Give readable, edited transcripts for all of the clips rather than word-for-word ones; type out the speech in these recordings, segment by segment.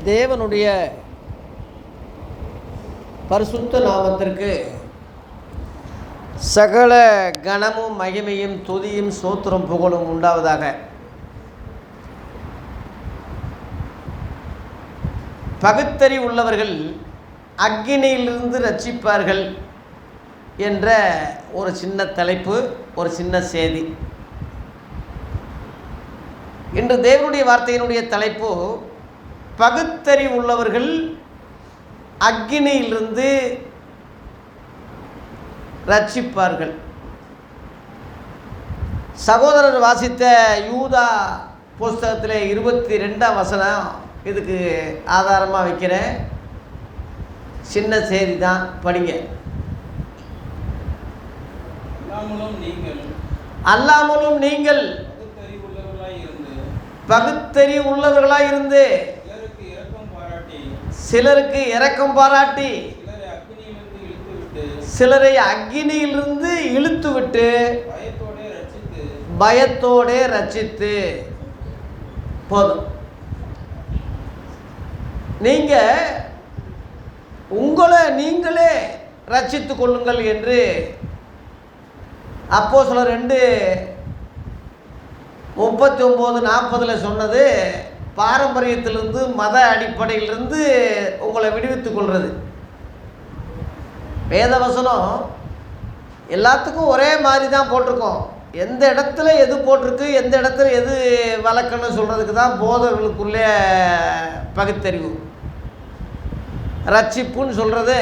தேவனுடைய பரிசுத்த நாமத்திற்கு சகல கனமும் மகிமையும் துதியும் ஸ்தோத்திரம் புகழும் உண்டாவதாக. பகுத்தறி உள்ளவர்கள் அக்கினியிலிருந்து ரட்சிப்பார்கள் என்ற ஒரு சின்ன தலைப்பு, ஒரு சின்ன செய்தி. இன்று தேவனுடைய வார்த்தையினுடைய தலைப்பு, பகுத்தறி உள்ளவர்கள் அக்கினியிலிருந்து ரட்சிப்பார்கள். சகோதரர் வாசித்த யூதா புஸ்தகத்தில் 22ஆம் வசனம் இதுக்கு ஆதாரமாக வைக்கிறேன். சின்ன செய்தி தான், படிங்க. அல்லாமலும் நீங்கள் பகுத்தறி உள்ளவர்களாய் இருந்து சிலருக்கு இரக்கம் பாராட்டி சிலரை அக்கினியிலிருந்து இழுத்துவிட்டு பயத்தோட ரட்சித்து. போதும். உங்களை நீங்களே ரட்சித்து கொள்ளுங்கள் என்று அப்போஸ்தலர் 2:39-40 சொன்னது பாரம்பரியத்திலிருந்து, மத அடிப்படையிலிருந்து உங்களை விடுவித்துக் கொள்வது. வேதவசனம் எல்லாத்துக்கும் ஒரே மாதிரி தான் போட்டிருக்கோம். எந்த இடத்துல எது போட்டிருக்கு, எந்த இடத்துல எது வழக்கன்னு சொல்கிறதுக்கு தான் போதர்களுக்குள்ளே பகுத்தறிவு. ரட்சிப்புன்னு சொல்கிறது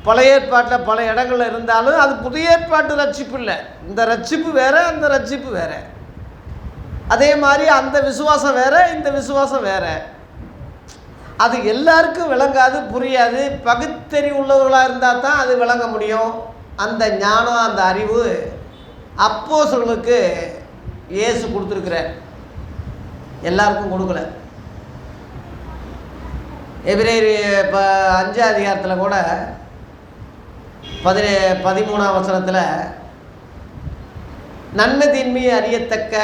பழைய ஏற்பாட்டில் பல இடங்களில் இருந்தாலும் அது புதிய ஏற்பாட்டு ரட்சிப்பு இல்லை. இந்த ரட்சிப்பு வேறு, அந்த ரட்சிப்பு வேறு. அதே மாதிரி அந்த விசுவாசம் வேறு, இந்த விசுவாசம் வேறு. அது எல்லாருக்கும் விளங்காது, புரியாது. பகுத்தறிவு உள்ளவர்களாக இருந்தால் தான் அது விளங்க முடியும். அந்த ஞானம், அந்த அறிவு அப்போஸ்தலர்களுக்கு இயேசு கொடுத்துருக்கிறார், எல்லாருக்கும் கொடுக்கல. எபிரேயர் 5ஆம் அதிகாரத்தில் கூட 13ஆம் வசனத்தில் நன்மை தீன்மையை அறியத்தக்க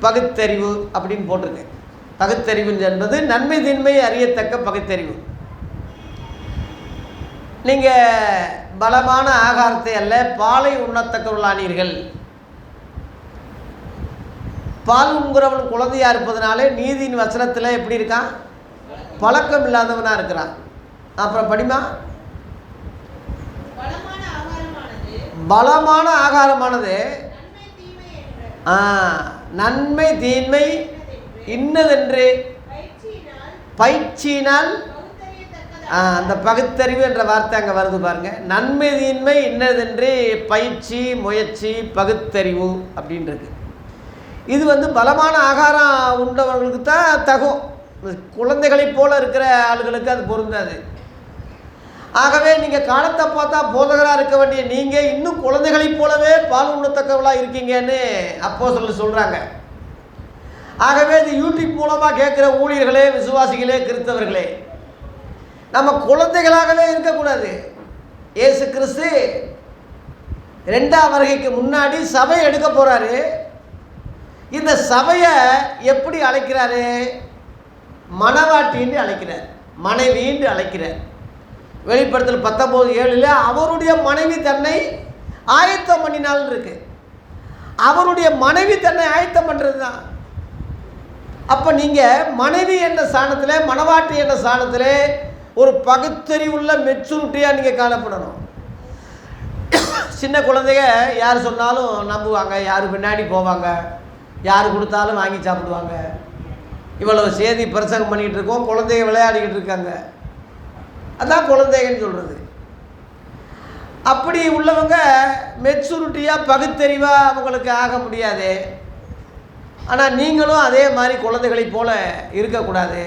பகுத்தறிவு அப்படின்னு போட்டிருக்கு. பகுத்தறிவு என்பது நன்மை தீன்மையை அறியத்தக்க பகுத்தறிவு. நீங்கள் பலமான ஆகாரத்தை அல்ல பாலை உண்ணத்தக்கவர்களானீர்கள். பால் உண்கிறவன் குழந்தையாக இருப்பதனாலே நீதியின் வசனத்தில் எப்படி இருக்கான்? பழக்கம் இல்லாதவனாக இருக்கிறான். அப்புறம் படிமா, பலமான ஆகாரமானது நன்மை தீன்மை இன்னதென்று பயிற்சியினால், அந்த பகுத்தறிவு என்ற வார்த்தை அங்கே வருது பாருங்க. நன்மை தீன்மை இன்னதென்று பயிற்சி, முயற்சி, பகுத்தறிவு அப்படின்றது. இது பலமான ஆகாரம் உண்டவர்களுக்கு தான் தகும். குழந்தைகளைப் போல இருக்கிற ஆளுகளுக்கு அது பொருந்தாது. ஆகவே நீங்கள் காலத்தை பார்த்தா போதகராக இருக்க வேண்டிய நீங்கள் இன்னும் குழந்தைகளைப் போலவே பால் உண்ணத்தக்கவளாக இருக்கீங்கன்னு அப்போஸ்தலர் சொல்கிறாங்க. ஆகவே இது யூடியூப் மூலமாக கேட்குற ஊழியர்களே, விசுவாசிகளே, கிறிஸ்தவர்களே, நம்ம குழந்தைகளாகவே இருக்கக்கூடாது. இயேசு கிறிஸ்து 2ஆம் வருகைக்கு முன்னாடி சபையை எடுக்க போகிறாரு. இந்த சபையை எப்படி அழைக்கிறாரு? மணவாட்டின்னு அழைக்கிறார், மனைவின்னு அழைக்கிறார். வெளிப்படுத்தல் 19:7 அவருடைய மனைவி தன்னை ஆயத்தம் பண்ணினாள் இருக்கு. அவருடைய மனைவி தன்னை ஆயத்தம் பண்ணுறது தான். அப்போ நீங்கள் மனைவி என்ற ஸ்தானத்தில், மணவாட்டி என்ற ஸ்தானத்தில் ஒரு பகுத்தறிவுள்ள மெச்சூரிட்டியாக நீங்கள் காணப்படணும். சின்ன குழந்தைங்க யார் சொன்னாலும் நம்புவாங்க, யார் பின்னாடி போவாங்க, யார் கொடுத்தாலும் வாங்கி சாப்பிடுவாங்க. இவ்வளவு செய்தி பிரசங்கம் பண்ணிகிட்டு இருக்கோம், குழந்தைங்க விளையாடிக்கிட்டு இருக்காங்க. அதான் குழந்தைங்கன்னு சொல்கிறது. அப்படி உள்ளவங்க மெச்சூரிட்டியாக பகுத்தறிவாக அவங்களுக்கு ஆக முடியாது. ஆனால் நீங்களும் அதே மாதிரி குழந்தைகளைப் போல இருக்கக்கூடாது.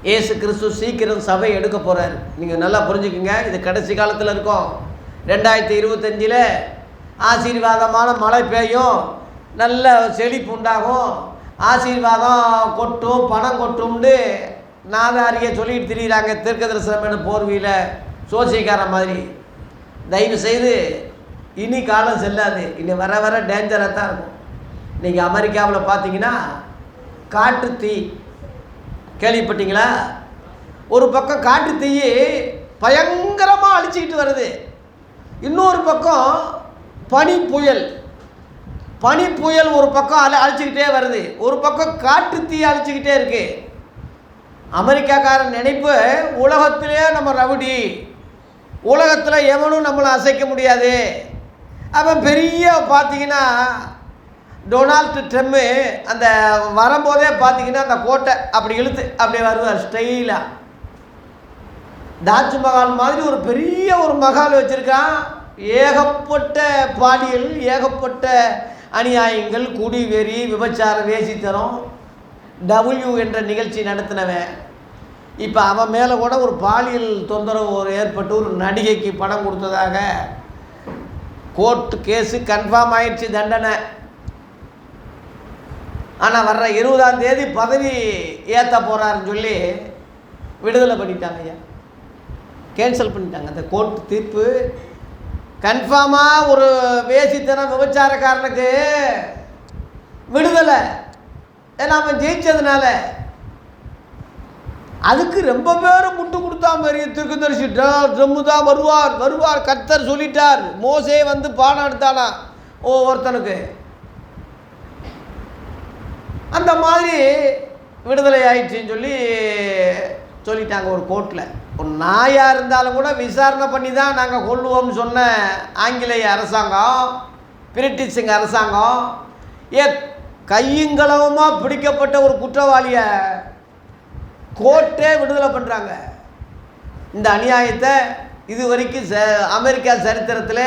இயேசு கிறிஸ்து சீக்கிரம் சபை எடுக்க போகிறார். நீங்கள் நல்லா புரிஞ்சுக்குங்க. இது கடைசி காலத்தில் இருக்கும். 2025 ஆசீர்வாதமான மழை பெய்யும், நல்ல செழிப்பு உண்டாகும், ஆசீர்வாதம் கொட்டும், பணம் கொட்டும்னு நாதாரியை சொல்லிட்டு திரிகிறாங்க. தீர்க்கதரிசனம் போர்வையில் சோசியக்கார மாதிரி. தயவு செய்து இனி காலம் செல்லாது. இனி வர வர டேஞ்சராக தான் இருக்கும். நீங்கள் அமெரிக்காவில் பார்த்தீங்கன்னா காட்டு தீ கேள்விப்பட்டீங்களா? ஒரு பக்கம் காட்டு தீ பயங்கரமாக அழிச்சிக்கிட்டு வருது, இன்னொரு பக்கம் பனி புயல் ஒரு பக்கம் அழிச்சிக்கிட்டே வருது, ஒரு பக்கம் காட்டு தீ அழிச்சிக்கிட்டே இருக்கு. அமெரிக்காக்காரன் நினைப்பு உலகத்திலே நம்ம ரவுடி, உலகத்தில் எவனும் நம்மளை அசைக்க முடியாது. அவன் பெரிய பார்த்தீங்கன்னா டொனால்டு ட்ரம்ப்பு அந்த வரும்போதே பார்த்தீங்கன்னா அந்த கோட்டை அப்படி இழுத்து அப்படி வருவார் ஸ்டைலாக. தாஜ்மஹால் மாதிரி ஒரு பெரிய ஒரு மஹால் வச்சுருக்கான். ஏகப்பட்ட பாலியல், ஏகப்பட்ட அநியாயங்கள், குடிவெறி, விபச்சார, வேசித்தனம், டபிள்யூ என்ற நிகழ்ச்சி நடத்தினவன். இப்போ அவன் மேலே கூட ஒரு பாலியல் தொந்தரவு ஏற்பட்டு ஒரு நடிகைக்கு பணம் கொடுத்ததாக கோர்ட்டு கேஸு கன்ஃபார்ம் ஆயிடுச்சு, தண்டனை. ஆனால் வர்ற 20ஆம் தேதி பதவி ஏற்ற போகிறாருன்னு சொல்லி விடுதலை பண்ணிட்டாங்க ஐயா, கேன்சல் பண்ணிட்டாங்க. அந்த கோர்ட் தீர்ப்பு கன்ஃபார்மாக ஒரு வேசித்தனம் விபச்சாரக்காரனுக்கு விடுதலை, ஏன்னா அவன் ஜெயிச்சதுனால. அதுக்கு ரொம்ப பேரும் முட்டு கொடுத்தா மாதிரி திருக்குதரிசி ட்ரம்மு தான் வருவார் கர்த்தர் சொல்லிட்டார். மோசே வந்து பாடம் எடுத்தானா ஒருத்தனுக்கு, அந்த மாதிரி விடுதலை ஆயிடுச்சின்னு சொல்லிட்டாங்க ஒரு கோர்ட்டில். ஒரு நாயாக இருந்தாலும் கூட விசாரணை பண்ணி தான் நாங்கள் கொள்ளுவோம்னு சொன்ன ஆங்கிலேய அரசாங்கம், பிரிட்டிஷுங்க அரசாங்கம் கையுங்களவுமாக பிடிக்கப்பட்ட ஒரு குற்றவாளியை கோர்ட்டே விடுதலை பண்ணுறாங்க. இந்த அநியாயத்தை இது வரைக்கும் அமெரிக்கா சரித்திரத்தில்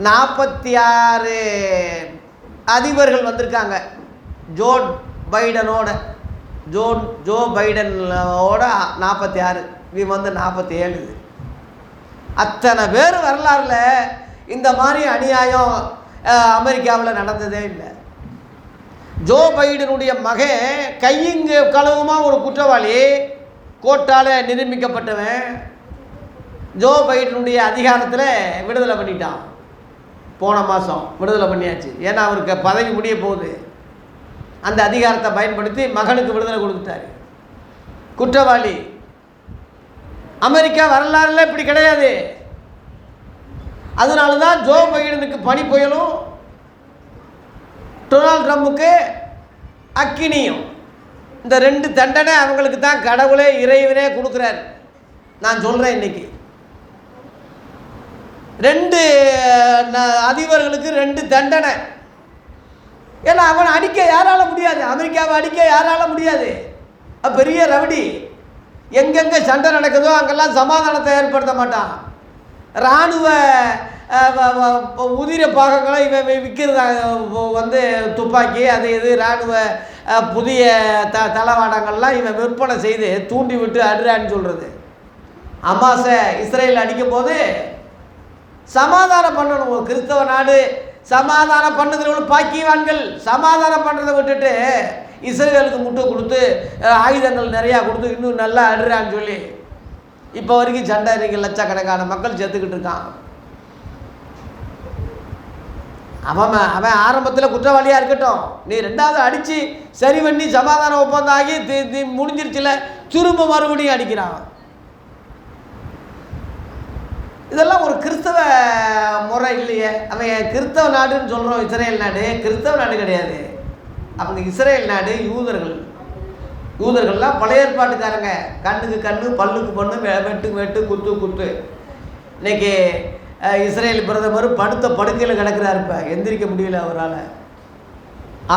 46 அதிபர்கள் வந்திருக்காங்க. ஜோ பைடனோட 46, இவன் வந்து 47. அத்தனை பேர் வரலாறுல இந்த மாதிரி அநியாயம் அமெரிக்காவில் நடந்ததே இல்லை. ஜோ பைடனுடைய மகன் கையுங்க களவுமா ஒரு குற்றவாளி, கோர்ட்டால் நிரூபிக்கப்பட்டவன், ஜோ பைடனுடைய அதிகாரத்தில் விடுதலை பண்ணிட்டான். போன மாதம் விடுதலை பண்ணியாச்சு, ஏன்னா அவருக்கு பதவி முடிய போகுது. அந்த அதிகாரத்தை பயன்படுத்தி மகனுக்கு விடுதலை கொடுத்துட்டாரு. குற்றவாளி அமெரிக்கா வரலாறுல இப்படி கிடையாது. அதனால தான் ஜோ பைடனுக்கு பனி புயலும், டொனால்டு ட்ரம்புக்கு அக்கினியும், இந்த 2 தண்டனை அவங்களுக்கு தான் கடவுளே இறைவனே கொடுக்குறாரு. நான் சொல்கிறேன், இன்னைக்கு 2 அதிபர்களுக்கு 2 தண்டனை. ஏன்னா அவனை அடிக்க யாரால முடியாது, அமெரிக்காவை அடிக்க யாரால முடியாது. பெரிய ரவுடி, எங்கெங்கே சண்டை நடக்குதோ அங்கெல்லாம் சமாதானத்தை ஏற்படுத்த மாட்டான். இராணுவ உதிர பாகங்களை இவன் விற்கிறதா வந்து துப்பாக்கி அது இது இராணுவ புதிய தளவாடங்கள்லாம் இவன் விற்பனை செய்து தூண்டி விட்டு அடுறான்னு சொல்கிறது. அமாசை இஸ்ரேல் அடிக்கும் போது சமாதானம் பண்ணணும். ஒரு கிறிஸ்தவ நாடு சமாதானம் பண்ணுகிறவங்க பாக்கியவான்கள். சமாதானம் பண்ணுறதை விட்டுட்டு இஸ்ரேலுக்கு முட்டை கொடுத்து ஆயுதங்கள் நிறையா கொடுத்து இன்னும் நல்லா அடுறான்னு சொல்லி இப்போ வரைக்கும் சண்டை இன்றைக்கி லட்சக்கணக்கான மக்கள் செத்துக்கிட்டு இருக்கான். அவன் ஆரம்பத்தில் குற்றவாளியாக இருக்கட்டும், நீ 2வது அடித்து சரி பண்ணி சமாதான ஒப்பந்தம் ஆகி முடிஞ்சிருச்சுல, திரும்ப மறுபடியும் அடிக்கிறான். இதெல்லாம் ஒரு கிறிஸ்தவ முறை இல்லையே. அவன் கிறிஸ்தவ நாடுன்னு சொல்கிறோம், இஸ்ரேல் நாடு கிறிஸ்தவ நாடு கிடையாது. அவங்க இஸ்ரேல் நாடு யூதர்கள்லாம் பழைய ஏற்பாட்டுக்காரங்க. கண்ணுக்கு கண்ணு, பல்லுக்கு பல்லு, வெட்டுக்கு வெட்டு, குத்து குத்து. இன்னைக்கு இஸ்ரேல் பிரதமர் படுத்த படுக்கையில் கிடக்கிறார். இப்போ எந்திரிக்க முடியல, அவரால்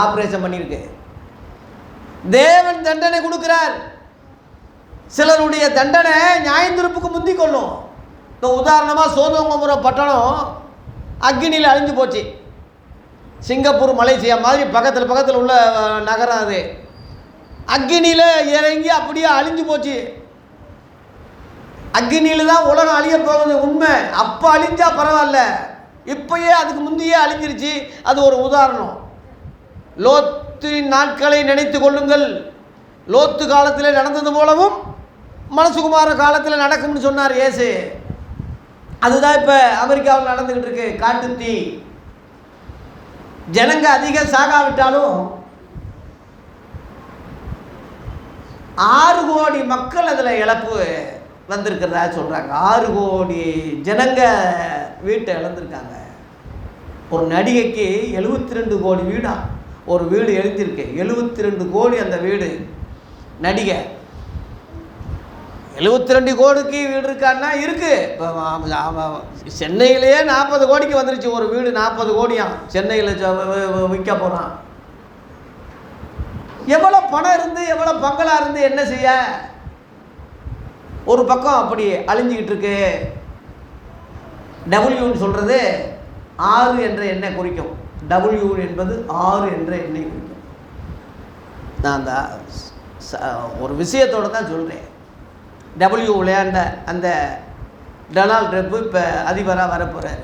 ஆப்ரேஷன் பண்ணியிருக்கு. தேவன் தண்டனை கொடுக்கிறார். சிலருடைய தண்டனை நியாயந்திருப்புக்கு முந்தி கொள்ளும். இப்போ உதாரணமாக சோதோங்கோமோரா பட்டணம் அக்னியில் அழிஞ்சு போச்சு. சிங்கப்பூர், மலேசியா மாதிரி பக்கத்தில் உள்ள நகரம் அது. அக்னியில் இறங்கி அப்படியே அழிஞ்சு போச்சு. அக்னியில் தான் உலகம் அழிய போகுது உண்மை. அப்போ அழிஞ்சா பரவாயில்ல, இப்போயே அதுக்கு முந்தையே அழிஞ்சிருச்சு. அது ஒரு உதாரணம். லோத்தின் நாட்களை நினைத்து கொள்ளுங்கள். லோத்து காலத்தில் நடந்தது போலவும் மனசுகுமார காலத்தில் நடக்கும்னு சொன்னார் இயேசு. அதுதான் இப்போ அமெரிக்காவில் நடந்துக்கிட்டு இருக்கு. காட்டு தீ. ஜனங்க அதிகம் சாகாவிட்டாலும் 6 கோடி மக்கள் அதில் இழப்பு வந்திருக்கிறதா சொல்கிறாங்க. 6 கோடி ஜனங்க வீட்டை இழந்திருக்காங்க. ஒரு நடிகைக்கு 72 கோடி வீடா ஒரு வீடு எழுந்திருக்கு. 72 கோடி அந்த வீடு. நடிகை 72 கோடிக்கு வீடு இருக்கான்னா இருக்கு. இப்போ சென்னையிலேயே 40 கோடிக்கு வந்துருச்சு ஒரு வீடு. 40 கோடியாம் சென்னையில் விற்க போகிறான். எவ்வளோ பணம் இருந்து எவ்வளோ பங்களா இருந்து என்ன செய்ய? ஒரு பக்கம் அப்படி அழிஞ்சிக்கிட்டு இருக்கு. டபிள்யூன்னு சொல்கிறது 6 என்ற எண்ணை குறிக்கும். டபிள்யூ என்பது 6 என்ற எண்ணை குறிக்கும். நான் அந்த ஒரு விஷயத்தோடு தான் சொல்கிறேன். டபிள்யூ விளையாண்ட அந்த டொனால்ட் ட்ரம்ப் இப்போ அதிபராக வரப்போகிறார்.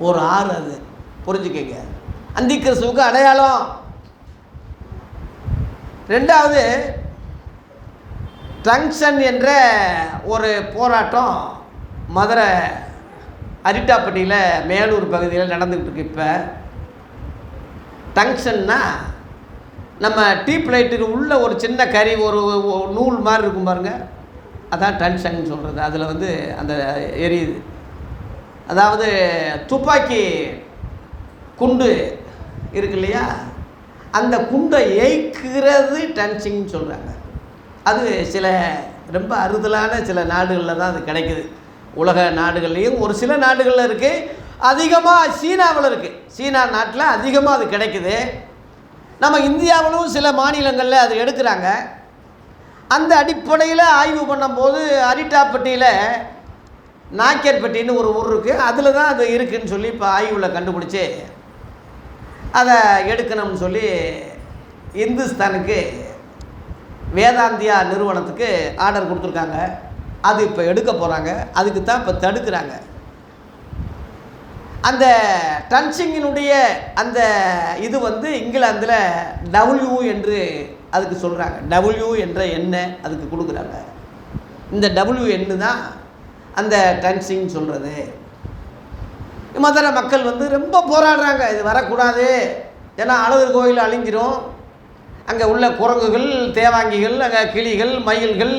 ஒரு 6 அது புரிஞ்சுக்கங்க. அந்தி கிறிஸ்துவுக்கு அடையாளம். 2வது டங்ஷன் என்ற ஒரு போராட்டம் மதுரை அரிட்டாப்பட்டியில் மேலூர் பகுதியில் நடந்துக்கிட்டு இருக்கு. இப்போ டங்ஷன்னா நம்ம டீப் லைட்டுக்கு உள்ள ஒரு சின்ன கறி ஒரு நூல் மாதிரி இருக்கும் பாருங்கள், அதான் டங்ஷன் சொல்கிறது. அதில் வந்து அந்த எரியுது. அதாவது துப்பாக்கி குண்டு இருக்கு இல்லையா, அந்த குண்டை எய்க்கிறது டங்ஷன் சொல்கிறாங்க. அது சில ரொம்ப அறுதலான சில நாடுகளில் தான் அது கிடைக்குது. உலக நாடுகள்லேயும் ஒரு சில நாடுகளில் இருக்குது. அதிகமாக சீனாவில் இருக்குது. சீனா நாட்டில் அதிகமாக அது கிடைக்குது. நம்ம இந்தியாவிலும் சில மாநிலங்களில் அது எடுக்கிறாங்க. அந்த அடிப்படையில் ஆய்வு பண்ணும்போது அரிட்டாப்பட்டியில் நாக்கியர்பட்டின்னு ஒரு ஊர் இருக்குது. அதில் தான் அது இருக்குதுன்னு சொல்லி இப்போ ஆய்வில் கண்டுபிடிச்சி அதை எடுக்கணும்னு சொல்லி இந்துஸ்தானுக்கு வேதாந்தியா நிறுவனத்துக்கு ஆர்டர் கொடுத்துருக்காங்க. அது இப்போ எடுக்க போகிறாங்க. அதுக்கு தான் இப்போ தடுக்கிறாங்க. அந்த டன்சிங்கினுடைய அந்த இது வந்து இங்கிலாந்தில் டபிள்யூ என்று அதுக்கு சொல்கிறாங்க. டபிள்யூ என்ற எண்ணை அதுக்கு கொடுக்குறாங்க. இந்த டபிள்யூ எண்ணு தான் அந்த டன்சிங் சொல்கிறது. மதுரை மக்கள் வந்து ரொம்ப போராடுறாங்க, இது வரக்கூடாது, ஏன்னா அழகர் கோயில் அழிஞ்சிரும், அங்கே உள்ள குரங்குகள், தேவாங்கிகள், அங்கே கிளிகள், மயில்கள்,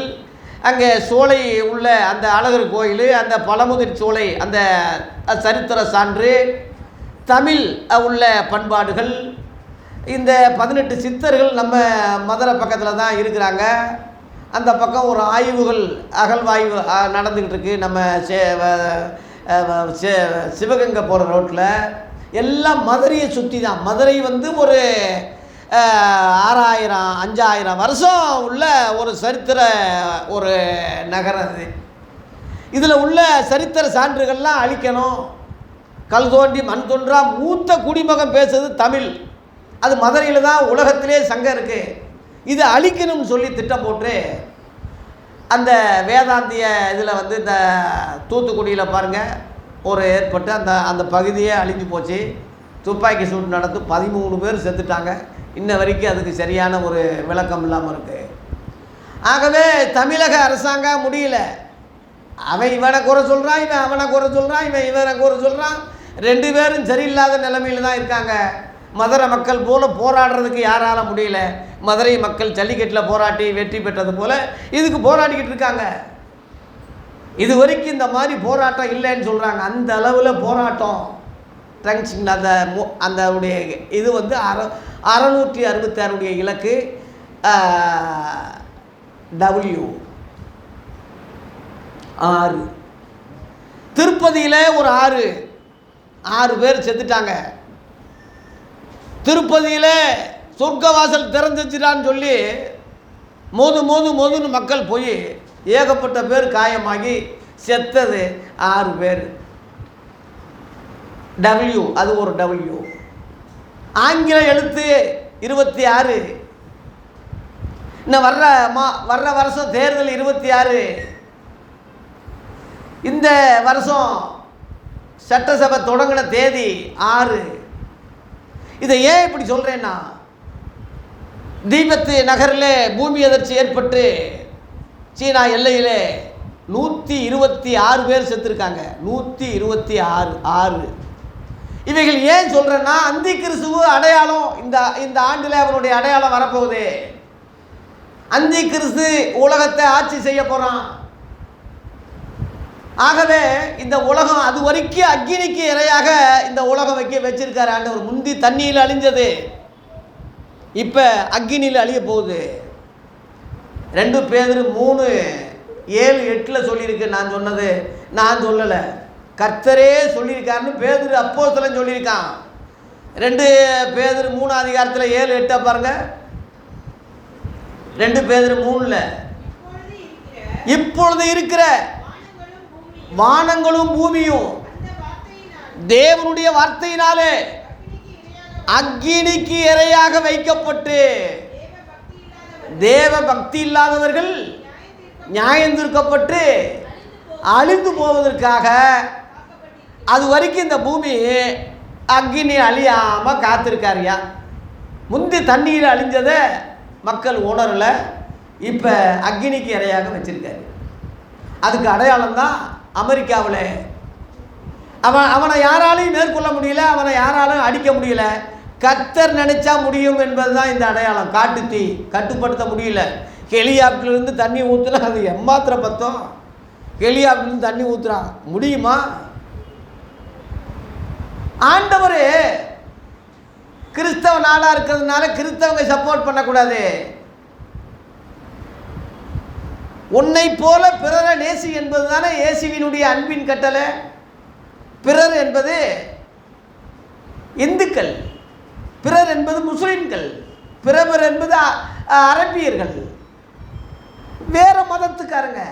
அங்கே சோலை உள்ள அந்த அழகர் கோயில், அந்த பழமுதிர் சோலை, அந்த சரித்திர சான்று, தமிழ் உள்ள பண்பாடுகள், இந்த 18 சித்தர்கள் நம்ம மதுரை பக்கத்தில் தான் இருக்கிறாங்க. அந்த பக்கம் ஒரு ஆய்வுகள் அகழ்வாய்வு நடந்துக்கிட்டு இருக்குது. நம்ம சிவகங்கை போகிற ரோட்டில் எல்லாம் மதுரையை சுற்றி தான். மதுரை வந்து ஒரு 6000 5000 வருஷம் உள்ள ஒரு சரித்திர ஒரு நகரம் அது. இதில் உள்ள சரித்திர சான்றுகள்லாம் அழிக்கணும். கல் தோண்டி மண் தோன்றா மூத்த குடிமகன் பேசுறது தமிழ். அது மதுரையில் தான் உலகத்திலே சங்கம் இருக்குது. இதை அழிக்கணும்னு சொல்லி திட்டம் போட்டு அந்த வேதாந்திய இதில் வந்து இந்த தூத்துக்குடியில் பாருங்கள் ஒரு ஏற்பட்டு அந்த பகுதியே அழிஞ்சு போச்சு. துப்பாக்கி சூடு நடந்து 13 பேர் செத்துட்டாங்க. இன்ன வரைக்கும் அதுக்கு சரியான ஒரு விளக்கம் இல்லாமல் இருக்குது. ஆகவே தமிழக அரசாங்கம் முடியல. அவன் இவனை குறை சொல்கிறான், இவன் அவனை குறை சொல்கிறான், இவனை குறை சொல்கிறான். 2 பேரும் சரியில்லாத நிலைமையில் தான் இருக்காங்க. மதுரை மக்கள் போல போராடுறதுக்கு யாரால முடியல. மதுரை மக்கள் ஜல்லிக்கட்டில் போராட்டி வெற்றி பெற்றது போல் இதுக்கு போராடிக்கிட்டு இருக்காங்க. இது வரைக்கும் இந்த மாதிரி போராட்டம் இல்லைன்னு சொல்கிறாங்க. அந்த அளவில் போராட்டம் டங்ஷன் அந்த உடைய இது வந்து 666 இலக்கு டபிள்யூ 6. திருப்பதியில் ஒரு 6 பேர் செத்துட்டாங்க. திருப்பதியில் சொர்க்கவாசல் திறந்துச்சுடான்னு சொல்லி மோதுன்னு மக்கள் போய் ஏகப்பட்ட பேர் காயமாகி செத்தது 6 பேர். டபிள்யூ அது ஒரு டபிள்யூ. ஆங்கில எழுத்து 26. இன்னும் வர்ற வருஷம் தேர்தல் 26. இந்த வருஷம் சட்டசபை தொடங்கின தேதி 6. இதை ஏன் இப்படி சொல்கிறேன்னா, தீபத்து நகரில் பூமி அதிர்ச்சி ஏற்பட்டு சீனா எல்லையில் 126 பேர் செத்துருக்காங்க. 126. இவைகள் ஏன் சொல்கிறேன்னா, அந்தி கிறிஸ்துவ அடையாளம் இந்த ஆண்டில் அவனுடைய அடையாளம் வரப்போகுது. அந்தி கிறிஸ்து உலகத்தை ஆட்சி செய்ய போகிறான். ஆகவே இந்த உலகம் அது வரைக்கும் அக்கினிக்கு இரையாக இந்த உலகம் வச்சிருக்காரு ஆண்டவர். முந்தி தண்ணியில் அழிஞ்சது, இப்போ அக்கினியில் அழிய போகுது. 2 பேதுரு 3:7-8 சொல்லியிருக்கு. நான் சொன்னது நான் சொல்லலை, கர்த்தரே சொல்லியிருக்காருன்னு பேதுரு அப்போஸ்தலன் சொல்லியிருக்கான். 2 பேதுரு 3:7-8 பாருங்க. 2 பேதுரு 3 இப்பொழுது இருக்கிற வானங்களும் பூமியும் தேவனுடைய வார்த்தையினாலே அக்கினிக்கு இரையாக வைக்கப்பட்டு தேவ பக்தி இல்லாதவர்கள் நியாயந்தீர்க்கப்பட்டு அழிந்து போவதற்காக அது வரைக்கும் இந்த பூமி அக்கினி அழியாமல் காத்திருக்காருயா. முந்தி தண்ணீர் அழிஞ்சதை மக்கள் உணரலை, இப்போ அக்கினிக்கு இரையாக வச்சிருக்காரு. அதுக்கு அடையாளம் தான் அமெரிக்காவில் அவனை யாராலையும் மேற்கொள்ள முடியல, அவனை யாராலும் அடிக்க முடியல. கர்த்தர் நினைச்சா முடியும் என்பது தான் இந்த அடையாளம். காட்டுத்தீ கட்டுப்படுத்த முடியல. ஹெலிகாப்டர்லேருந்து தண்ணி ஊற்றுனா அது எம்மாத்திர பத்தம். ஹெலிகாப்டர்லேருந்து தண்ணி ஊற்றுறான், முடியுமா? ஆண்டவர் கிறிஸ்தவ நாடாக இருக்கிறதுனால கிறிஸ்தவங்க சப்போர்ட் பண்ணக்கூடாது. உன்னை போல பிறரை நேசி என்பது தானே இயேசுவினுடைய அன்பின் கட்டளை. பிறர் என்பது இந்துக்கள், பிறர் என்பது முஸ்லிம்கள், பிறர் என்பது அரபியர்கள், வேற மதத்துக்காரங்க,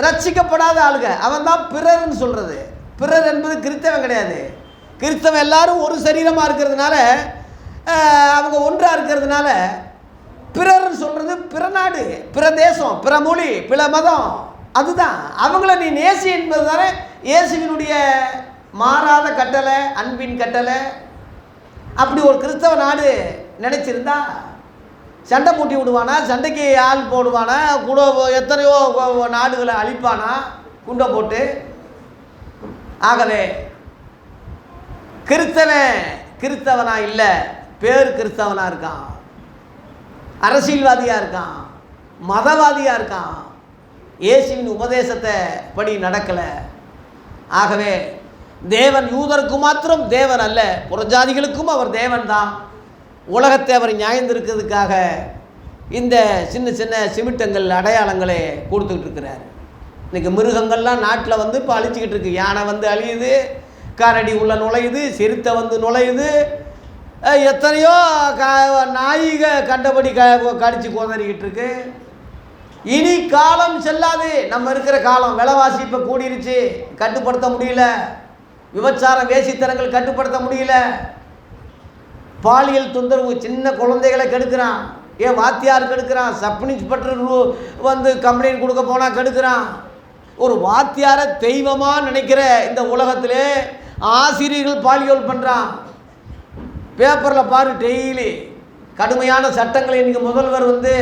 ரட்சிக்கப்படாத ஆளுங்க, அவன் தான் பிறர்னு சொல்கிறது. பிறர் என்பது கிறிஸ்தவன் கிடையாது. கிறிஸ்தவன் எல்லாரும் ஒரு சரீரமாக இருக்கிறதுனால, அவங்க ஒன்றாக இருக்கிறதுனால பிறர்னு சொல்கிறது பிற நாடு, பிற தேசம், பிற மொழி, பிற மதம், அதுதான். அவங்கள நீ நேசி என்பது தானே இயேசுவினுடைய மாறாத கட்டளை, அன்பின் கட்டளை. அப்படி ஒரு கிறிஸ்தவ நாடு நினச்சிருந்தா சண்டை மூட்டி விடுவானா? சண்டைக்கு ஆள் போடுவானா? கூட எத்தனையோ நாடுகளை அழிப்பானா குண்டை போட்டு? ஆகவே கிறிஸ்தவனா இல்லை, பேர் கிறிஸ்தவனாக இருக்கான், அரசியல்வாதியாக இருக்கான், மதவாதியாக இருக்கான், இயேசுவின் உபதேசத்தை படி நடக்கலை. ஆகவே தேவன் யூதருக்கு மாத்திரம் தேவன் அல்ல, புறஜாதிகளுக்கும் அவர் தேவன் தான். உலகத்தை அவர் நியாயந்திருக்கிறதுக்காக இந்த சின்ன சின்ன சிமிட்டங்கள் அடையாளங்களை கொடுத்துக்கிட்டு இருக்கிறார். இன்றைக்கி மிருகங்கள்லாம் நாட்டில் வந்து இப்போ அழிச்சிக்கிட்டு இருக்கு. யானை வந்து அழியுது, கரடி உள்ள நுழையுது, சிறுத்தை வந்து நுழையுது, எத்தனையோ நாயிக கண்டபடி கடிச்சு கோதறிக்கிட்டு இருக்கு. இனி காலம் செல்லாது. நம்ம இருக்கிற காலம் விலைவாசி இப்போ கூடிருச்சு, கட்டுப்படுத்த முடியல. விபச்சாரம் வேசித்தனங்கள் கட்டுப்படுத்த முடியல. பாலியல் தொந்தரவு, சின்ன குழந்தைகளை கெடுக்கிறான். ஏன் வாத்தியார் கெடுக்கிறான், சப் இன்ஸ்பெக்டர் வந்து கம்ப்ளைண்ட் கொடுக்க போனால் கெடுக்கிறான். ஒரு வாத்தியாரை தெய்வமாக நினைக்கிற இந்த உலகத்திலே ஆசிரியர்கள் பாலியல் பண்ணுறான். பேப்பரில் பாரு, டெய்லி கடுமையான சட்டங்களை இன்றைக்கி முதல்வர் வந்து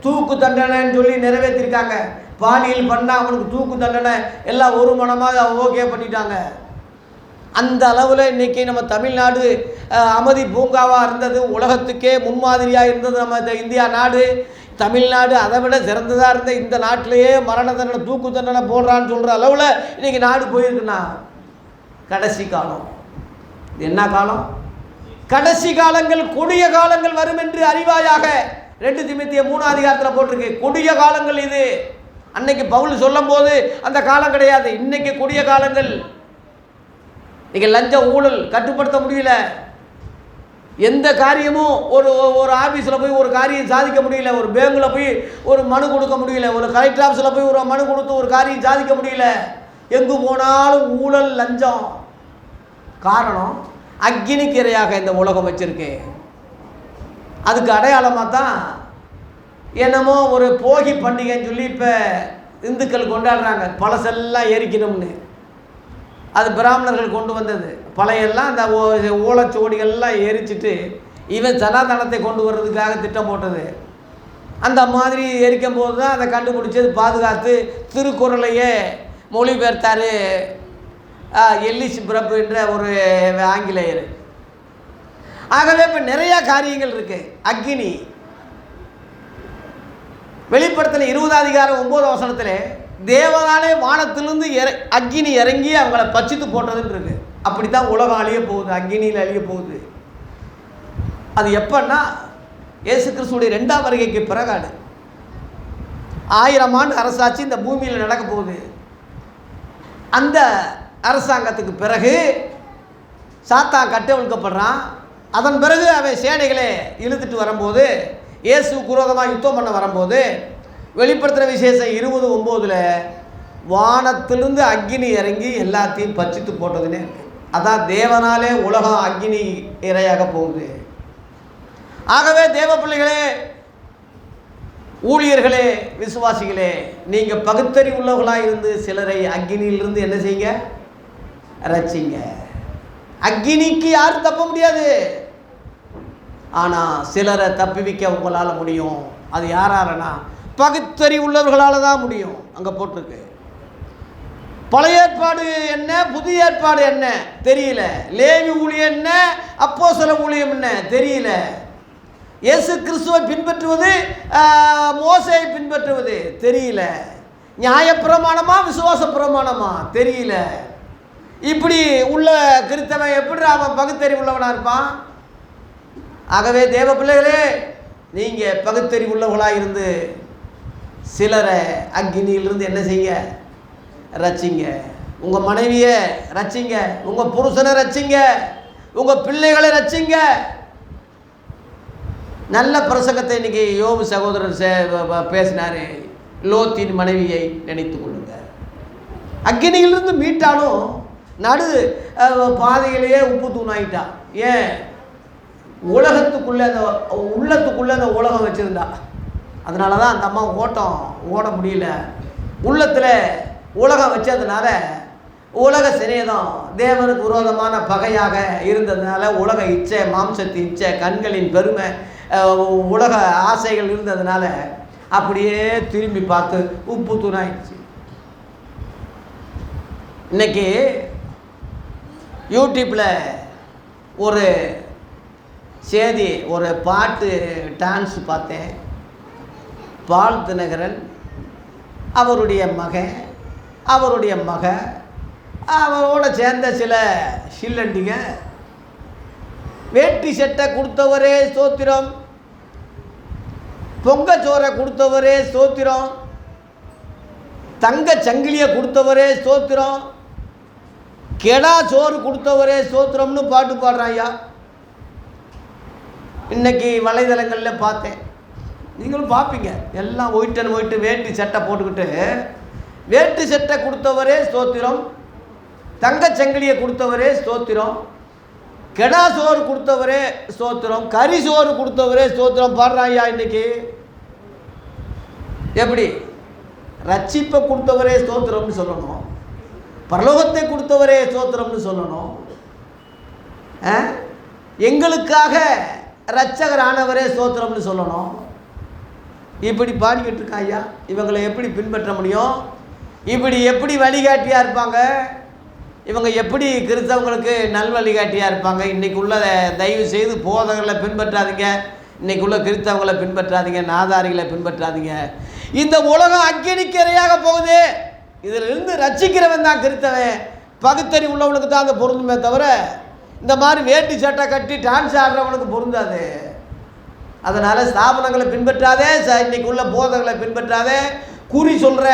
தூக்கு தண்டனைன்னு சொல்லி நிறைவேற்றிருக்காங்க. பாலியல் பண்ணால் அவனுக்கு தூக்கு தண்டனை எல்லாம் ஒரு மனமாக ஓகே பண்ணிட்டாங்க. அந்த அளவில் இன்றைக்கி நம்ம தமிழ்நாடு அமைதி பூங்காவாக இருந்தது, உலகத்துக்கே முன்மாதிரியாக இருந்தது நம்ம இந்த இந்தியா நாடு. தமிழ்நாடு அதை விட சிறந்ததாக இருந்த இந்த நாட்டிலேயே மரண தண்டனை, தூக்கு தண்டனை போடுறான்னு சொல்கிற அளவில் இன்றைக்கி நாடு போயிருக்குன்னா கடைசி காலம். இது என்ன காலம்? கடைசி காலங்கள், கொடிய காலங்கள் வரும் என்று அறிவாயாக 2 தீமோத்தேயு 3 போட்டிருக்கு. கொடிய காலங்கள் இது. அன்னைக்கு பவுல் சொல்லும் போது அந்த காலம் கிடையாது. இன்னைக்கு கொடிய காலங்கள். இன்னைக்கு லஞ்ச ஊழல் கட்டுப்படுத்த முடியல. எந்த காரியமும் ஒரு ஆஃபீஸில் போய் ஒரு காரியம் சாதிக்க முடியல, ஒரு பேங்கில் போய் ஒரு மனு கொடுக்க முடியல, ஒரு கலெக்டர் ஆஃபீஸில் போய் ஒரு மனு கொடுத்து ஒரு காரியம் சாதிக்க முடியல. எங்கு போனாலும் ஊழல், லஞ்சம். காரணம் அக்கினிக்கு இரையாக இந்த உலகம் வச்சிருக்கு. அதுக்கு அடையாளமாக தான் என்னமோ ஒரு போகி பண்டிகைன்னு சொல்லி இப்போ இந்துக்கள் கொண்டாடுறாங்க. பழசெல்லாம் எரிக்கணும்னு. அது பிராமணர்கள் கொண்டு வந்தது. பழையெல்லாம் அந்த ஓலைச்சுவடிகள்லாம் எரிச்சிட்டு இவன் சனாதனத்தை கொண்டு வர்றதுக்காக திட்டம் போட்டது. அந்த மாதிரி எரிக்கும் போது தான் அதை கண்டுபிடிச்சது, பாதுகாத்து திருக்குறளையே மொழிபெயர்த்தார் எல்லிஸ் பிரபு என்ற ஒரு ஆங்கிலேயர். ஆகவே இப்போ நிறையா காரியங்கள் இருக்குது. அக்கினி வெளிப்படுத்தல 20:9 தேவனாலே வானத்திலிருந்து அக்கினி இறங்கி அவங்கள பச்சித்து போட்டதுன்னு இருக்கு. அப்படித்தான் உலகம் அழிய போகுது, அக்கினியில் அழிய போகுது. அது எப்பன்னா இயேசு கிறிஸ்துடைய 2ஆம் வருகைக்கு பிறகாடு. 1000 ஆண்டு அரசாட்சி இந்த பூமியில் நடக்க போகுது. அந்த அரசாங்கத்துக்கு பிறகு சாத்தான் கட்டவிழ்க்கப்படுறான். அதன் பிறகு அவன் சேனைகளை இழுத்துட்டு வரும்போது, இயேசுக்கு விரோதமாக யுத்தம் பண்ண வரும்போது, வெளிப்படுத்துகிற விசேஷம் 20:9 வானத்திலிருந்து அக்கினி இறங்கி எல்லாத்தையும் பச்சித்து போட்டதுன்னே இருக்கு. அதான் தேவனாலே உலகம் அக்கினி இரையாக போகுது. ஆகவே தேவ பிள்ளைகளே, ஊழியர்களே, விசுவாசிகளே, நீங்கள் பகுத்தறிவுள்ளவர்களாக இருந்து சிலரை அக்கினியிலிருந்து என்ன செய்யுங்க? ரட்சிங்க. அக்கினிக்கு யாரும் தப்ப முடியாது, ஆனால் சிலரை தப்பிவிக்க உங்களால் முடியும். அது யாராலனா பகுத்தறிவுள்ளவர்களால் தான் முடியும். அங்கே போட்டிருக்கு. பழைய ஏற்பாடு என்ன, புதிய ஏற்பாடு என்ன தெரியல. லேவி ஊழியம் என்ன, அப்போஸ்தல ஊழியம் என்ன தெரியல. இயேசு கிறிஸ்துவை பின்பற்றுவது, மோசேயை பின்பற்றுவது தெரியல. நியாயப்பிரமாணமா விசுவாச பிரமாணமா தெரியல. இப்படி உள்ள கிறிஸ்தவன் எப்படி அவன் பகுத்தறிவுள்ளவனாக இருப்பான்? ஆகவே தேவ பிள்ளைகளே, நீங்கள் பகுத்தறிவுள்ளவர்களாக இருந்து சிலரை அக்கினியிலிருந்து என்ன செய்ய? ரட்சிங்க. உங்கள் மனைவியை ரட்சிங்க, உங்கள் புருஷனை ரட்சிங்க, உங்கள் பிள்ளைகளை ரட்சிங்க. நல்ல பிரசங்கத்தை இன்னைக்கு யோபு சகோதரர் பேசினார். லோத்தின் மனைவியை நினைத்து கொள்ளுங்க. அக்கினியிலிருந்து மீட்டாலும் நடு பாதையிலேயே உப்பு தூணாயிட்டா. ஏன்? உலகத்துக்குள்ளே அந்த உள்ளத்துக்குள்ளே அந்த உலகம் வச்சுருந்தா. அதனால தான் அந்த அம்மா ஓட முடியல. உள்ளத்தில் உலகம் வச்சதுனால உலக சிநேதம் தேவனுக்கு விரோதமான பகையாக இருந்ததுனால, உலக இச்சை, மாம்சத்து இச்சை, கண்களின் பெருமை, உலக ஆசைகள் இருந்ததுனால அப்படியே திரும்பி பார்த்து உப்பு தூணாயிடுச்சு. இன்னைக்கு யூடியூப்பில் ஒரு செய்தி, ஒரு பாட்டு டான்ஸ் பார்த்தேன். பால் தினகரன், அவருடைய மகன், அவருடைய மக, அவரோட சேர்ந்த சில சில்லண்டிங்க, வேட்டி சட்டை கொடுத்தவரே ஸ்தோத்திரம், பொங்கச்சோரை கொடுத்தவரே ஸ்தோத்திரம், தங்க சங்கிலியை கொடுத்தவரே ஸ்தோத்திரம், கெடா சோறு கொடுத்தவரே ஸ்தோத்திரம்னு பாட்டு பாடுறாய்யா. இன்னைக்கு வலைதளங்களில் பார்த்தேன், நீங்களும் பார்ப்பீங்க. எல்லாம் ஒயிட்டு வேட்டி சட்டை போட்டுக்கிட்டு, வேட்டி சட்டை கொடுத்தவரே ஸ்தோத்திரம், தங்கச்சங்கிலியை கொடுத்தவரே ஸ்தோத்திரம், கெடா சோறு கொடுத்தவரே ஸ்தோத்திரம், கறி சோறு கொடுத்தவரே ஸ்தோத்திரம் பாடுறாய்யா. இன்னைக்கு எப்படி? ரட்சிப்பை கொடுத்தவரே ஸ்தோத்திரம்னு சொல்லணும், பரலோகத்தை கொடுத்தவரே ஸ்தோத்திரம்னு சொல்லணும், எங்களுக்காக இரட்சகரானவரே ஸ்தோத்திரம்னு சொல்லணும். இப்படி பாடிக்கிட்டு இருக்கான் ஐயா. இவங்களை எப்படி பின்பற்ற முடியும்? இப்படி எப்படி வழிகாட்டியாக இருப்பாங்க? இவங்க எப்படி கிறிஸ்தவங்களுக்கு நல் வழிகாட்டியாக இருப்பாங்க? இன்றைக்கு உள்ள தயவு செய்து போதகர்களை பின்பற்றாதீங்க, இன்றைக்கு உள்ள கிறிஸ்தவங்களை பின்பற்றாதீங்க, நாதாரிகளை பின்பற்றாதீங்க. இந்த உலகம் அக்கினிக்கு இரையாக போகுது. இதிலிருந்து ரட்சிக்கிறவன் தான் கிறிஸ்தவன். பகுத்தறி உள்ளவனுக்கு தான் அந்த பொருந்துமே தவிர, இந்த மாதிரி வேட்டி சட்டை கட்டி டான்ஸ் ஆடுறவனுக்கு பொருந்தாது. அதனால் ஸ்தாபனங்களை பின்பற்றாதே, இன்னைக்கு உள்ள போதகளை பின்பற்றாதே. குறி சொல்கிற,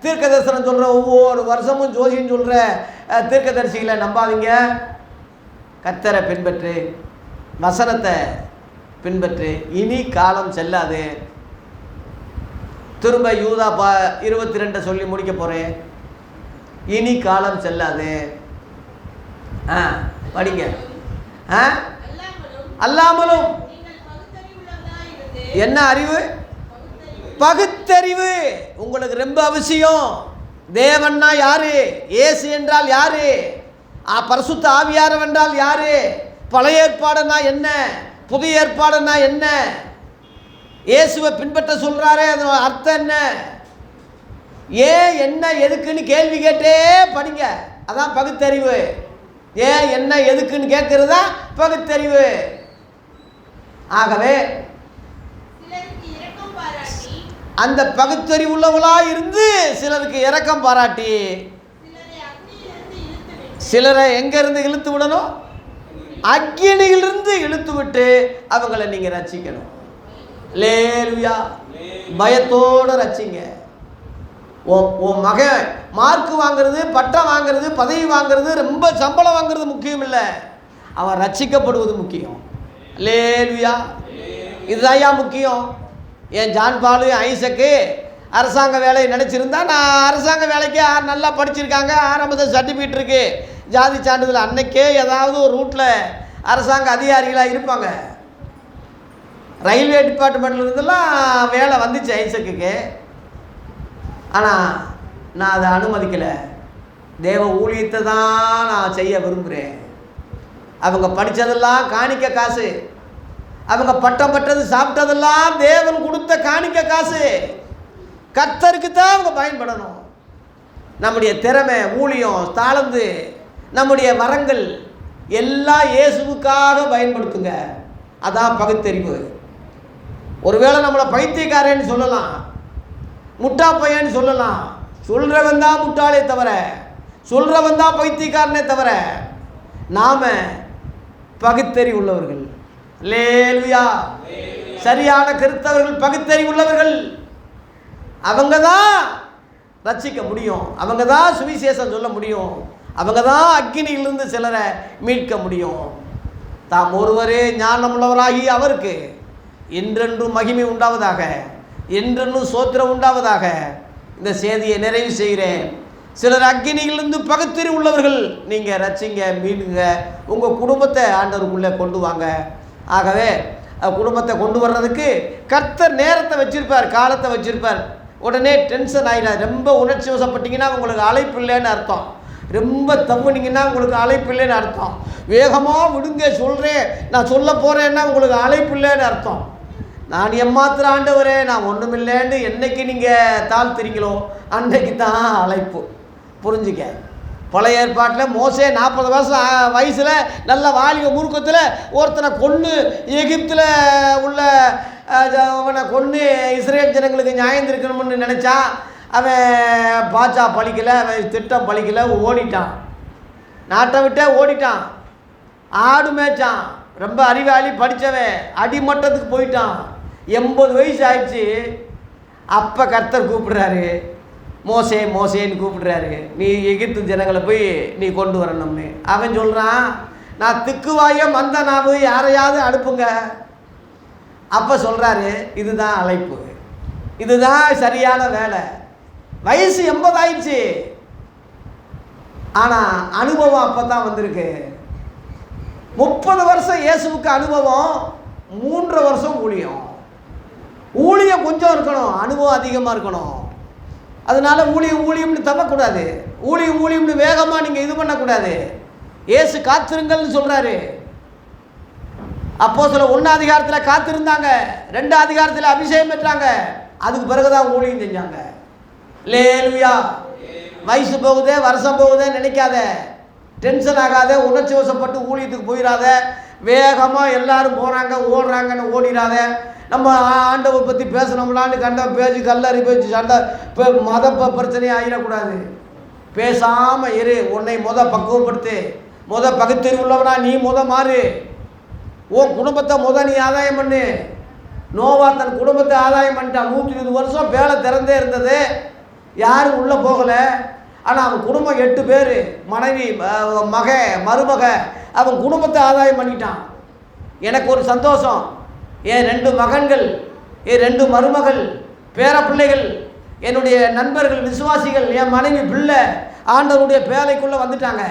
தீர்க்க தரிசனம் சொல்கிற, ஒவ்வொரு வருஷமும் ஜோசியம் சொல்கிற தீர்க்கதரிசிகளை நம்பாதீங்க. கர்த்தரை பின்பற்று, வசனத்தை பின்பற்று. இனி காலம் செல்லாது. திரும்ப யூதா 22 சொல்லி முடிக்க போகிறேன். இனி காலம் செல்லாது. படிங்க. அல்லாமலும் என்ன அறிவு? பகுத்தறிவு உங்களுக்கு ரொம்ப அவசியம். தேவன்னா யாரு? இயேசு என்றால் யாரு? பரிசுத்த ஆவியானவர் என்றால் யாரு? பழைய ஏற்பாடுனா என்ன, புதிய ஏற்பாடுனா என்ன? இயேசுவை பின்பற்ற சொல்றாரே, அது அர்த்தம் என்ன? ஏன், என்ன, எதுக்குன்னு கேள்வி கேட்டே படிங்க. அதான் பகுத்தறிவு. ஏன், என்ன, எதுக்குன்னு கேட்கறது தான் பகுத்தறிவு. ஆகவே அந்த பகுத்தறிவுள்ளவளாக இருந்து சிலருக்கு இரக்கம் பாராட்டி சிலரை எங்கேருந்து இழுத்து விடணும்? அக்கினியிலிருந்து இழுத்து விட்டு அவங்கள நீங்கள் ரட்சிக்கணும். லேலுயா, பயத்தோடு ரட்சிங்க. உன் மகன் மார்க் வாங்கிறது, பட்டம் வாங்கிறது, பதவி வாங்கிறது, ரொம்ப சம்பளம் வாங்கிறது முக்கியம் இல்லை, அவன் ரட்சிக்கப்படுவது முக்கியம். லேலுயா, இதுதான் முக்கியம். என் ஜான் பாலு ஐசக்கு அரசாங்க வேலையை நினச்சிருந்தா, நான் அரசாங்க வேலைக்கு நல்லா படிச்சிருக்காங்க, ஆரம்பத்தில் சர்டிஃபிகேட் இருக்குது, ஜாதி சான்றிதழ், அன்னைக்கே ஏதாவது ஒரு ரூட்டில் அரசாங்க அதிகாரிகளாக இருப்பாங்க. ரயில்வே டிபார்ட்மெண்ட்டில் இருந்தெல்லாம் வேலை வந்துச்சு ஐசக்குக்கு. ஆனால் நான் அதை அனுமதிக்கலை. தேவ ஊழியத்தை தான் நான் செய்ய விரும்புகிறேன். அவங்க படித்ததெல்லாம் காணிக்க காசு, அவங்க பட்டம் பட்டது சாப்பிட்டதெல்லாம் தேவன் கொடுத்த காணிக்க காசு. கர்த்தருக்கு தான் அவங்க பயன்படணும். நம்முடைய திறமை, ஊழியம், தாளந்து, நம்முடைய வரங்கள் எல்லாம் இயேசுவுக்காக பயன்படுத்துங்க. அதான் பகுத்தறிவு. ஒருவேளை நம்மளை பைத்தியக்காரன்னு சொல்லலாம், முட்டா பையன்னு சொல்லலாம். சொல்கிறவன் தான் முட்டாளே தவிர, சொல்கிறவன் தான் பைத்தியக்காரனே தவிர, நாம் பகுத்தறிவு உள்ளவர்கள். லேலுயா, சரியான கருத்தவர்கள், பகுத்தறிவு உள்ளவர்கள். அவங்க தான் ரட்சிக்க முடியும், அவங்க தான் சுவிசேஷம் சொல்ல முடியும், அவங்க தான் அக்கினியிலிருந்து சிலரை மீட்க முடியும். தாம் ஒருவரே ஞானமுள்ளவராகி அவருக்கு என்றென்றும் மகிமை உண்டாவதாக, என்றென்றும் சோத்திரம் உண்டாவதாக. இந்த செய்தியை நிறைவு செய்கிறேன். சிலர் அக்கினியிலிருந்து பகுத்தறிவு உள்ளவர்கள். நீங்கள் ரட்சிங்க, மீளுங்க, உங்கள் குடும்பத்தை ஆண்டவருக்குள்ளே கொண்டு வாங்க. ஆகவே குடும்பத்தை கொண்டு வர்றதுக்கு கர்த்தர் நேரத்தை வச்சுருப்பார், காலத்தை வச்சுருப்பார். உடனே டென்ஷன் ஆகிடாது. ரொம்ப உணர்ச்சி வசப்பட்டீங்கன்னா உங்களுக்கு அழைப்பு இல்லைன்னு அர்த்தம். ரொம்ப தப்புனீங்கன்னா உங்களுக்கு அழைப்பு இல்லைன்னு அர்த்தம். வேகமாக விடுங்க, சொல்கிறேன், நான் சொல்ல போகிறேன்னா உங்களுக்கு அழைப்பு இல்லைன்னு அர்த்தம். நான் எம்மாத்திர ஆண்டவரே, நான் ஒன்றுமில்லைன்னு என்னைக்கு நீங்கள் தாழ்த்துறீங்களோ அன்றைக்கு தான் அழைப்பு. புரிஞ்சுக்க. பழைய ஏற்பாட்டில் மோசே 40 வயசில் நல்ல வாலிப முறுக்கத்தில் ஒருத்தனை கொன்று எகிப்தில் உள்ள அவனை கொன்று இஸ்ரேல் ஜனங்களுக்கு நியாயம் இருக்கணும்னு நினச்சான். அவன் பாச்சா பழிக்கலை, அவன் திட்டம் பழிக்கலை, ஓடிட்டான். நாட்டை விட்டே ஓடிட்டான். ஆடு மேய்ச்சான். ரொம்ப அறிவாளி, படித்தவன், அடிமட்டத்துக்கு போயிட்டான். 80 வயசு ஆயிடுச்சு. அப்போ கர்த்தர் கூப்பிடுறாரு, மோசே மோசேன்னு கூப்பிடுறாரு, நீ எகிப்து ஜனங்களை போய் நீ கொண்டு வரணும்னு. அவன் சொல்கிறான், நான் திக்குவாய மந்த நாவு, யாரையாவது அனுப்புங்க. அப்போ சொல்கிறாரு, இதுதான் அழைப்பு, இதுதான் சரியான வேலை. வயசு 80 ஆயிடுச்சு, ஆனால் அனுபவம் அப்போ தான் வந்திருக்கு. 30 வருஷம் இயேசுவுக்கு அனுபவம், 3 வருஷம் ஊழியம். ஊழியம் கொஞ்சம் இருக்கணும், அனுபவம் அதிகமாக இருக்கணும். அதனால ஊழியம்னு தப்பக்கூடாது, ஊழியம்னு வேகமாக நீங்கள் இது பண்ணக்கூடாது. இயேசு காத்திருங்கள்னு சொல்கிறாரு. அப்போஸ்தலர் 1 அதிகாரத்தில் காத்திருந்தாங்க, 2 அதிகாரத்தில் அபிஷேகம் பெற்றாங்க, அதுக்கு பிறகுதான் ஊழியம் செஞ்சாங்க. லேலுயா. வயசு போகுதே, வருஷம் போகுதே நினைக்காத, டென்ஷன் ஆகாத, உணர்ச்சி வசப்பட்டு ஊழியத்துக்கு போயிடாத, வேகமாக எல்லாரும் போகிறாங்க ஓடுறாங்கன்னு ஓடிடாத. நம்ம ஆண்டவர் பற்றி பேசணும்லான்னு கண்ட பேச்சு, கல்லறி பேச்சு, சண்டை, மத பிரச்சனையே ஆகிடக்கூடாது. பேசாமல் இரு. உன்னை பக்குவப்படுத்து, பகுத்தறிவு உள்ளவனா நீ மாறு. உன் குடும்பத்தை நீ ஆதாயம் பண்ணு. நோவா தன் குடும்பத்தை ஆதாயம் பண்ணிட்டான். 120 வருஷம் வேலை திறந்தே இருந்தது, யாரும் உள்ளே போகலை. ஆனால் அவன் குடும்பம் 8 பேர், மனைவி, மக, மருமக, அவன் குடும்பத்தை ஆதாயம் பண்ணிட்டான். எனக்கு ஒரு சந்தோஷம், என் 2 மகன்கள், என் 2 மருமகள், பேர பிள்ளைகள், என்னுடைய நண்பர்கள், விசுவாசிகள், என் மனைவி, பிள்ளை ஆண்டவருடைய பேலைக்குள்ளே வந்துட்டாங்க.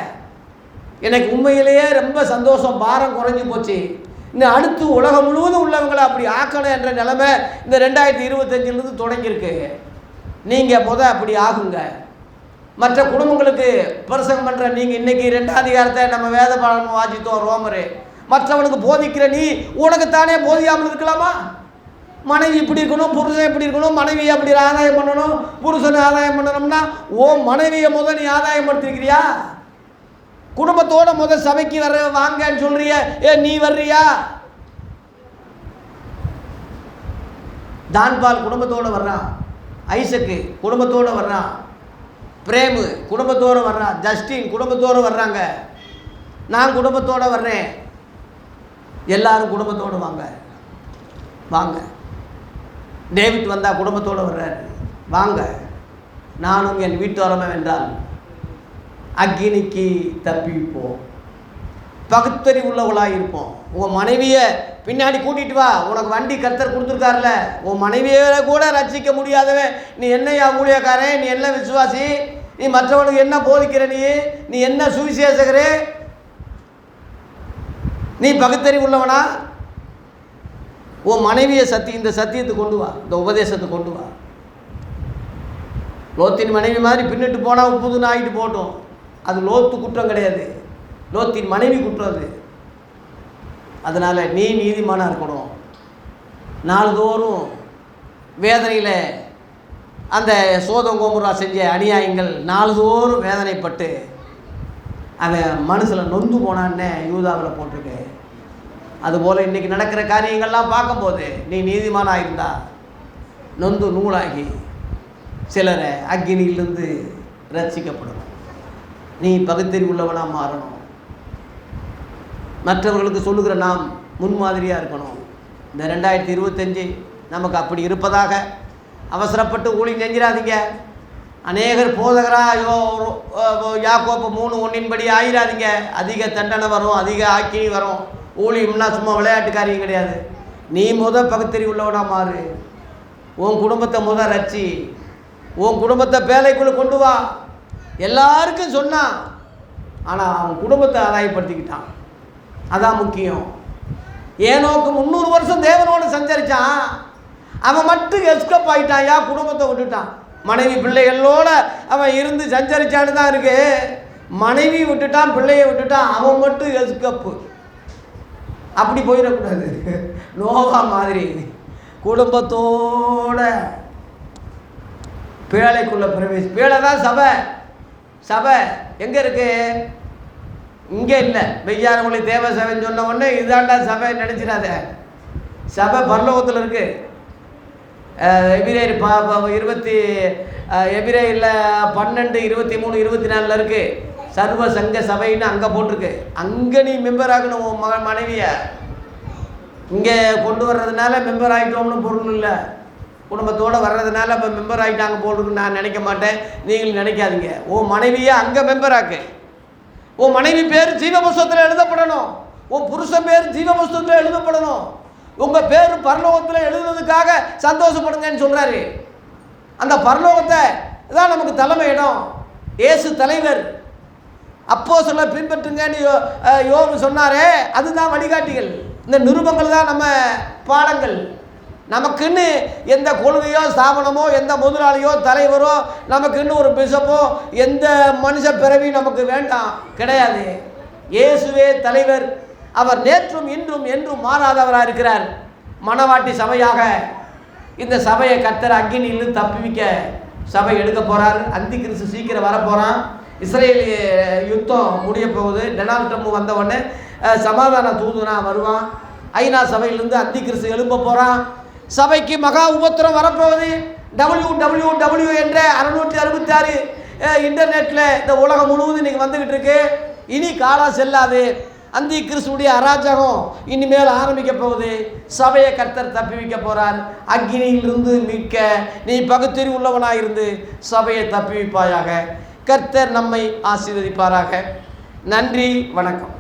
எனக்கு உண்மையிலேயே ரொம்ப சந்தோஷம். பாரம் குறைஞ்சி போச்சு. இன்னும் அடுத்து உலகம் முழுவதும் உள்ளவங்களை அப்படி ஆக்கணும் என்ற நிலைமை இந்த 2025 தொடங்கியிருக்கு. நீங்கள் அப்படி ஆகுங்க. மற்ற குடும்பங்களுக்கு பிரசங்கம் பண்ணுற நீங்கள் இன்றைக்கி 2 அதிகாரத்தை நம்ம வேத பாடம் வாசித்தோம், ரோமரு. மற்றவனுக்கு போதிக்கிற நீ உனக்குத்தானே போதியாமல் இருக்கலாமா? மனைவி இப்படி இருக்கணும், புருஷன் இப்படி இருக்கணும், மனைவியை அப்படி ஆதாயம் பண்ணணும், புருஷனை ஆதாயம் பண்ணணும்னா ஓ மனைவியை நீ ஆதாயம் படுத்திருக்கிறியா? குடும்பத்தோட சபைக்கு வாங்கன்னு சொல்றிய, நீ வர்றியா? தான்பால் குடும்பத்தோடு வர்றான், ஐசக்கு குடும்பத்தோடு வர்றான், பிரேமு குடும்பத்தோடு வர்றான், ஜஸ்டின் குடும்பத்தோடு வர்றாங்க, நான் குடும்பத்தோடு வர்றேன். எல்லாரும் குடும்பத்தோடு வாங்க வாங்க. டேவிட் வந்தால் குடும்பத்தோடு வர்றாரு, வாங்க. நானும் என் வீட்டாரமே வென்றால் அக்கினிக்கு தப்பிப்போம். பகுத்தறிவு உள்ளவளாக இருப்போம். உங்கள் மனைவியை பின்னாடி கூட்டிகிட்டு வா. உனக்கு வண்டி கர்த்தர் கொடுத்துருக்காருல, உன் மனைவியை கூட ரட்சிக்க முடியாதவன் நீ என்னையா ஊழியக்காரன், நீ என்ன விசுவாசி, நீ மற்றவனுக்கு என்ன போதிக்கிற, நீ என்ன சுவிசேஷகரே, நீ பகுத்தறிவு உள்ளவனா? உன் மனைவியை இந்த சத்தியத்தை கொண்டு வா, இந்த உபதேசத்தை கொண்டு வா. லோத்தின் மனைவி மாதிரி பின்னிட்டு போனால் உப்புதுன்னு ஆகிட்டு போட்டோம். அது லோத்து குற்றம் கிடையாது, லோத்தின் மனைவி குற்றம் அது. அதனால் நீ நீதிமானாக இருக்கணும். நாள்தோறும் வேதனையில் அந்த சோதம் கோமுரா செஞ்ச அநியாயங்கள் நாள்தோறும் வேதனைப்பட்டு அவன் மனசில் நொந்து போனான்னு யூதாவில் போட்டிருக்கு. அதுபோல் இன்றைக்கி நடக்கிற காரியங்கள்லாம் பார்க்கும்போது நீ நீதிமானாக இருந்தா நொந்து நூலாகி சிலரை அக்கினியிலிருந்து ரட்சிக்கப்படணும். நீ பகுத்தறிவு உள்ளவனாக மாறணும். மற்றவர்களுக்கு சொல்லுகிற நாம் முன்மாதிரியாக இருக்கணும். இந்த 2025 நமக்கு அப்படி இருப்பதாக அவசரப்பட்டு ஊழியம் செஞ்சிடாதீங்க. அநேகர் போதகராக யாக்கோப்பு 3:1 ஆயிராதீங்க. அதிக தண்டனை வரும், அதிக ஆக்கினி வரும். ஊழியம்னா சும்மா விளையாட்டு காரியம் கிடையாது. நீ பகுத்தறிவு உள்ளவனாக மாறு. உன் குடும்பத்தை ரட்சி, உன் குடும்பத்தை வேலைக்குள்ளே கொண்டு வா. எல்லாருக்கும் சொன்னான், ஆனால் அவன் குடும்பத்தை ஆதாயப்படுத்திக்கிட்டான். அதான் முக்கியம். ஏனோக்கு 300 வருஷம் தேவனோடு சஞ்சரித்தான், அவன் மட்டும் எஸ்கப் ஆகிட்டான். யா குடும்பத்தை விட்டுட்டான். மனைவி பிள்ளைகளோட அவன் இருந்து சஞ்சரிச்சான்னு தான் இருக்கு. மனைவி விட்டுட்டான், பிள்ளையை விட்டுட்டான், அவன் மட்டும் எஸ்கப்பு. அப்படி போயிடக்கூடாது. நோவா மாதிரி குடும்பத்தோட பேழைக்குள்ள பேழை தான் சபை. சபை எங்கே இருக்கு? இங்கே இல்லை. மெய்யானவங்களை தேவ சபைன்னு சொன்ன உடனே இதாண்டா சபை நினச்சிடாத. சபை பரலோகத்தில் இருக்குது. எபிரேயர் 12, 23, 24 இருக்குது. சர்வ சங்க சபைன்னு அங்கே போட்டிருக்கு. அங்கே நீ மெம்பர் ஆகணும். உன் மனைவியை இங்கே கொண்டு வர்றதுனால மெம்பர் ஆகிட்டோம்னு பொருள் இல்லை. குடும்பத்தோடு வர்றதுனால இப்போ மெம்பர் ஆகிட்டாங்க போட்டுருக்கு நான் நினைக்க மாட்டேன், நீங்களும் நினைக்காதீங்க. உன் மனைவியை அங்கே மெம்பர் ஆக்கு. உன் மனைவி பேர் ஜீவ புஸ்தகத்தில் எழுதப்படணும். உன் புருஷன் பேர் ஜீவ புஸ்தகத்தில் எழுதப்படணும். உங்கள் பேர் பரலோகத்தில் எழுதுனதுக்காக சந்தோஷப்படுங்கன்னு சொல்கிறாரு. அந்த பரலோகத்தை தான் நமக்கு தலைமை இடம். இயேசு தலைவர். அப்போஸ்தலரை பின்பற்றுங்கன்னு யோபு சொன்னாரே, அதுதான் வழிகாட்டிகள். இந்த நிருபங்கள் தான் நம்ம பாடங்கள். நமக்குன்னு எந்த கொள்கையோ ஸ்தாபனமோ எந்த முதலாளியோ தலைவரோ நமக்குன்னு ஒரு பிஷப்போ எந்த மனுஷ பிறவி நமக்கு வேண்டாம், கிடையாது. இயேசுவே தலைவர். அவர் நேற்றும் இன்றும் என்றும் மாறாதவராக இருக்கிறார். மணவாட்டி சபையாக இந்த சபையை கர்த்தர் அக்கினியிலிருந்து தப்பிவிக்க சபை எடுக்க போகிறார். அந்தி கிறிஸ்து சீக்கிரம் வரப்போகிறான். இஸ்ரேல் யுத்தம் முடிய போகுது. டொனால்ட் ட்ரம்ப் வந்த உடனே சமாதான தூதுனா வருவான். ஐநா சபையிலிருந்து அந்தி கிறிஸ்து எழும்ப போகிறான். சபைக்கு மகா உபத்திரம் வரப்போகுது. www என்ற 666 இன்டர்நெட்டில் இந்த உலகம் முழுவதும் இன்றைக்கி வந்துக்கிட்டு இருக்கு. இனி காலம் செல்லாது. அந்தி கிறிஸ்துடைய அராஜகம் இனிமேல் ஆரம்பிக்க போகுது. சபையை கர்த்தர் தப்பி வைக்க போகிறார். அக்கினியிலிருந்து மீட்க நீ பகுத்தறிவு உள்ளவனாக இருந்து சபையை தப்பி வைப்பாயாக. கர்த்தர் நம்மை ஆசீர்வதிப்பாராக. நன்றி, வணக்கம்.